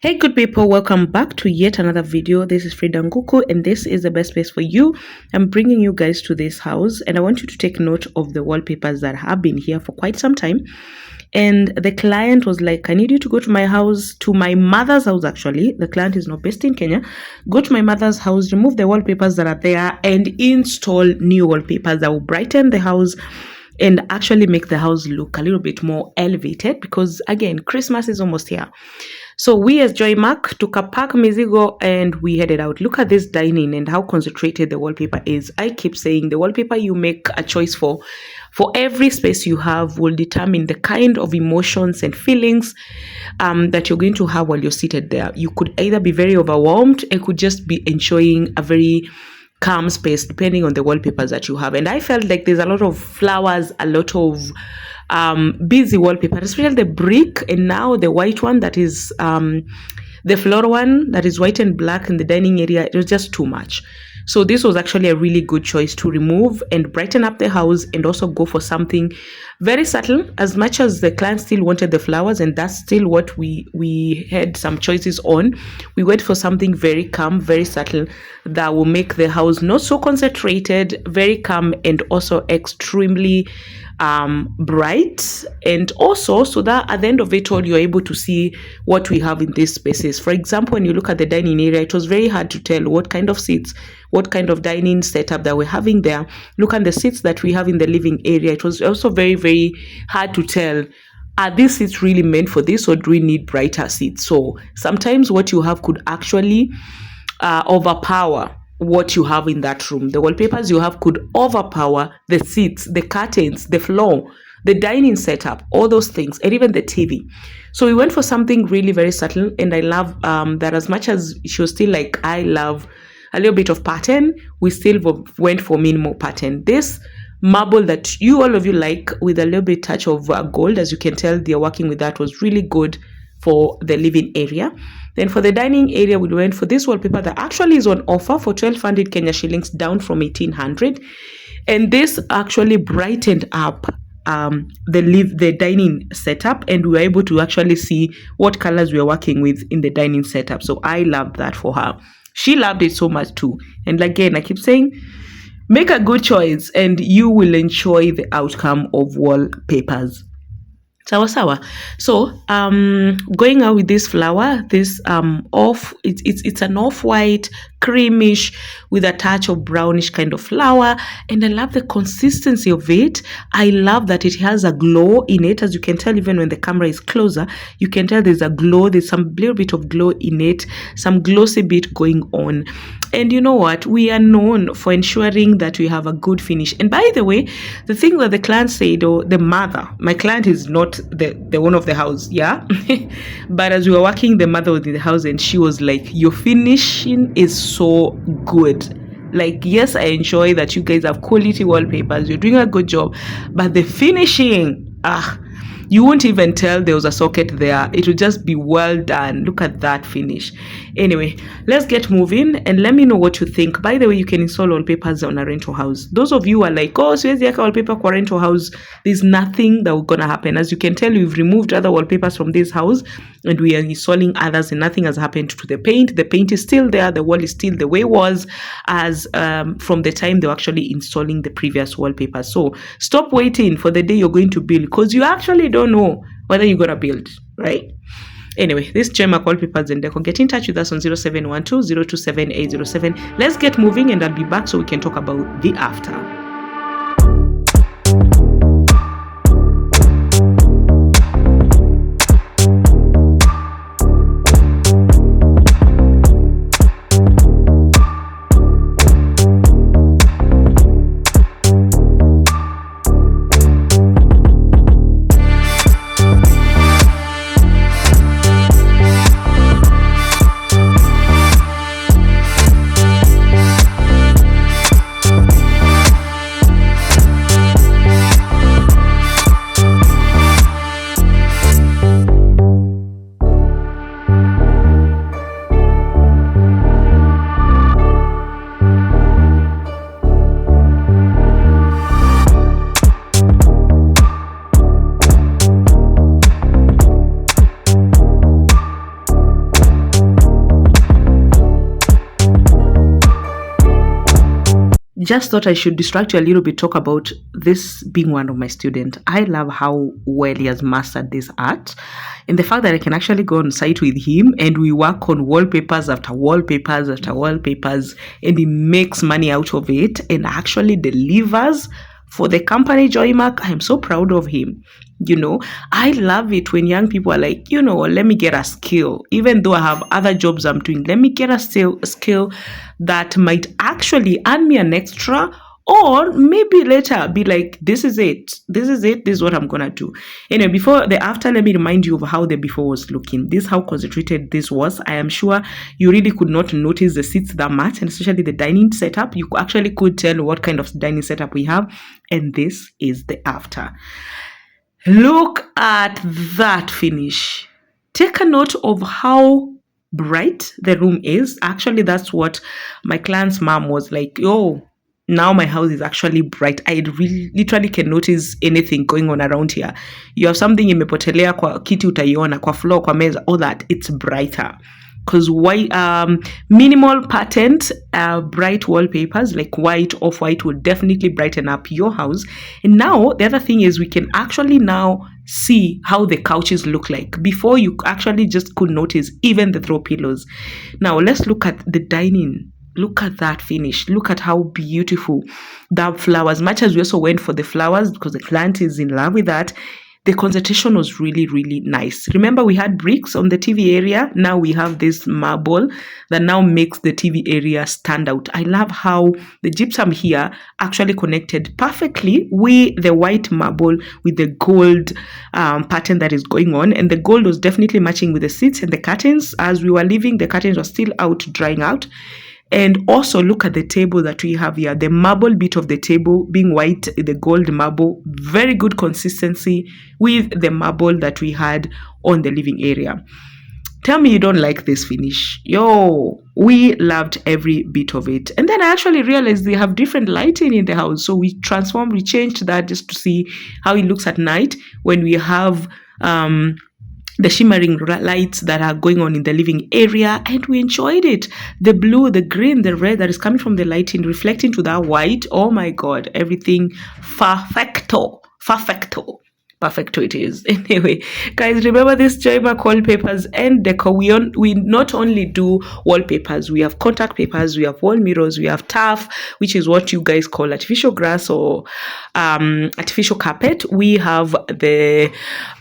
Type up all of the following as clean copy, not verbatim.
Hey good people, welcome back to yet another video. This is Fridah and this is the best place for you. I'm bringing you guys to this house and I want you to take note of the wallpapers that have been here for quite some time. And the client was like, I need you to go to my house, to my mother's house actually. The client is not based in Kenya. Go to my mother's house, remove the wallpapers that are there and install new wallpapers that will brighten the house and actually make the house look a little bit more elevated because again, Christmas is almost here. So we as Joy Mark took a pack mizigo and we headed out. Look at this dining and how concentrated the wallpaper is. I keep saying the wallpaper you make a choice for every space you have will determine the kind of emotions and feelings that you're going to have while you're seated there. You could either be very overwhelmed and could just be enjoying a very calm space depending on the wallpapers that you have. And I felt like there's a lot of flowers, a lot of busy wallpaper, especially the brick and now the white one that is the floor one that is white and black in the dining area. It was just too much. So this was actually a really good choice to remove and brighten up the house and also go for something very subtle. As much as the client still wanted the flowers, and that's still what we had some choices on, we went for something very calm, very subtle that will make the house not so concentrated, very calm and also extremely bright, and also so that at the end of it all you're able to see what we have in these spaces. For example, when you look at the dining area, it was very hard to tell what kind of seats, what kind of dining setup that we're having there. Look at the seats that we have in the living area. It was also very hard to tell, are these seats really meant for this or do we need brighter seats? So sometimes what you have could actually overpower what you have in that room. The wallpapers you have could overpower the seats, the curtains, the floor, the dining setup, all those things, and even the TV. So we went for something really very subtle, and I love that as much as she was still like, I love a little bit of pattern, we still went for minimal pattern. This marble that all of you like with a little bit touch of gold, as you can tell they're working with, that was really good for the living area. Then for the dining area, we went for this wallpaper that actually is on offer for 1,200 Kenya shillings, down from 1,800. And this actually brightened up the dining setup, and we were able to actually see what colors we are working with in the dining setup. So I loved that for her. She loved it so much too. And again, I keep saying, make a good choice and you will enjoy the outcome of wallpapers. Sawa. So going out with this flower, this it's an off-white creamish with a touch of brownish kind of flower, and I love the consistency of it. I love that it has a glow in it. As you can tell, even when the camera is closer, you can tell there's a glow, there's some little bit of glow in it, some glossy bit going on. And you know what? We are known for ensuring that we have a good finish. And by the way, the thing that the client said, or the mother, my client is not the owner of the house, yeah? But as we were working, the mother was in the house and she was like, your finishing is so good. Like, yes, I enjoy that you guys have quality wallpapers, you're doing a good job, but the finishing, you won't even tell there was a socket there. It will just be well done. Look at that finish. Anyway, let's get moving and let me know what you think. By the way, you can install wallpapers on a rental house. Those of you who are like, oh, so here's wallpaper for rental house, there's nothing that will gonna happen. As you can tell, we've removed other wallpapers from this house and we are installing others, and nothing has happened to the paint. The paint is still there. The wall is still the way it was as from the time they were actually installing the previous wallpaper. So stop waiting for the day you're going to build, because you actually don't know whether you're gonna build, right? Anyway, this Joy Mark Wallpapers and Deco. Get in touch with us on 0712 027 807. Let's get moving and I'll be back so we can talk about the after. just thought I should distract you a little bit, talk about this being one of my students. I love how well he has mastered this art, and the fact that I can actually go on site with him and we work on wallpapers after wallpapers after wallpapers, and he makes money out of it and actually delivers for the company Joymark. I'm so proud of him. I love it when young people are like, let me get a skill. Even though I have other jobs I'm doing, let me get a skill that might actually earn me an extra, or maybe later be like, this is it, this is what I'm gonna do. Anyway, before the after, let me remind you of how the before was looking. This is how concentrated this was. I am sure you really could not notice the seats that much, and especially the dining setup. You actually could tell what kind of dining setup we have, and this is the after. Look at that finish. Take a note of how bright the room is. Actually, that's what my client's mom was like. Oh, now my house is actually bright. I really literally can notice anything going on around here. You have something imepotelea kwa kiti utaiona, kwa floor, kwa meza, all that. It's brighter. Because white, minimal patterned, bright wallpapers like white, off-white will definitely brighten up your house. And now the other thing is we can actually now see how the couches look like. Before, you actually just could notice even the throw pillows. Now let's look at the dining. Look at that finish. Look at how beautiful that flowers. Much as we also went for the flowers because the client is in love with that, the concentration was really, really nice. Remember, we had bricks on the TV area. Now we have this marble that now makes the TV area stand out. I love how the gypsum here actually connected perfectly with the white marble with the gold pattern that is going on. And the gold was definitely matching with the seats and the curtains. As we were leaving, the curtains were still out, drying out. And also look at the table that we have here. The marble bit of the table being white, the gold marble, very good consistency with the marble that we had on the living area. Tell me you don't like this finish. Yo, we loved every bit of it. And then I actually realized they have different lighting in the house. So we changed that just to see how it looks at night when we have the shimmering lights that are going on in the living area, and we enjoyed it. The blue, the green, the red that is coming from the lighting reflecting to that white. Oh my god, everything perfecto it is. Anyway, guys, remember this Joymark wallpapers and decor. We not only do wallpapers, we have contact papers, we have wall mirrors, we have turf, which is what you guys call artificial grass or artificial carpet. We have the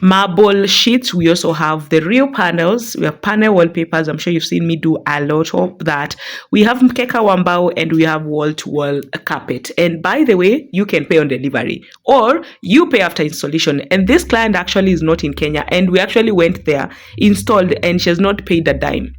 marble sheets. We also have the real panels. We have panel wallpapers. I'm sure you've seen me do a lot of that. We have mkeka wambao, and we have wall-to-wall carpet. And by the way, you can pay on delivery or you pay after installation. And this client actually is not in Kenya, and we actually went there, installed, and she has not paid a dime.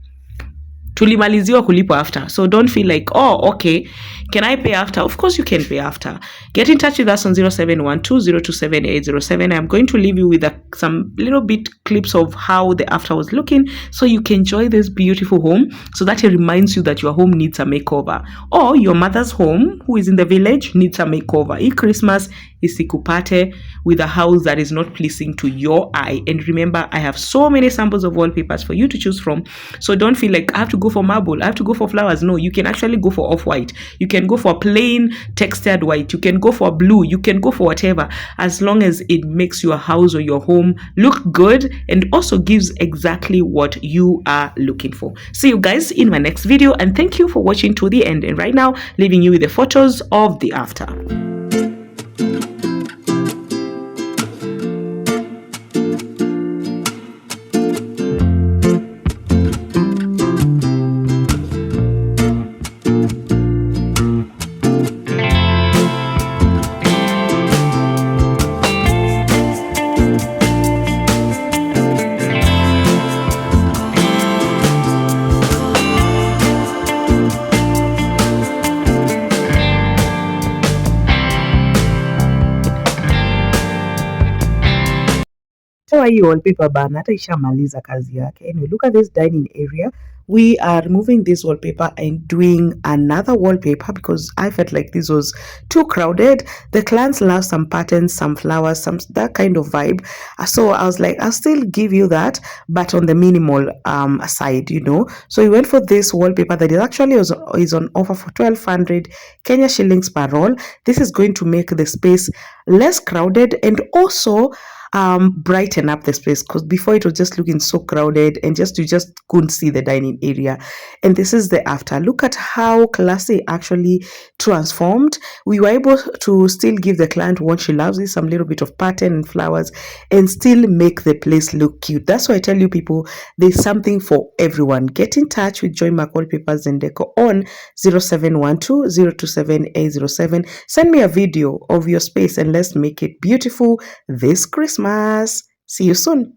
Tulimaliziwa kulipo after. So don't feel like, oh, okay, can I pay after? Of course you can pay after. Get in touch with us on 0712027807. I'm going to leave you with some little bit clips of how the after was looking, so you can enjoy this beautiful home, so that it reminds you that your home needs a makeover, or your mother's home who is in the village needs a makeover. Each Christmas isikupate with a house that is not pleasing to your eye. And remember, I have so many samples of wallpapers for you to choose from, so don't feel like I have to go for marble, I have to go for flowers. No, you can actually go for off-white, you can go for plain textured white, you can go for blue, you can go for whatever, as long as it makes your house or your home look good and also gives exactly what you are looking for. See you guys in my next video, and thank you for watching to the end. And right now, leaving you with the photos of the after. Hii wallpaper bana hata ishamaliza kazi yake. Anyway, look at this dining area. we are removing this wallpaper and doing another wallpaper because I felt like this was too crowded. The clients love some patterns, some flowers, some that kind of vibe. So I was like, I'll still give you that, but on the minimal side, you know. So we went for this wallpaper that is on offer for 1200 Kenya shillings per roll. This is going to make the space less crowded and also brighten up the space, because before it was just looking so crowded and just you just couldn't see the dining area. And this is the after. Look at how classy actually transformed. We were able to still give the client what she loves, is some little bit of pattern and flowers, and still make the place look cute. That's why I tell you people, there's something for everyone. Get in touch with Joy Mark Wallpapers and Deco on 0712 027 807. Send me a video of your space and let's make it beautiful this Christmas. See you soon.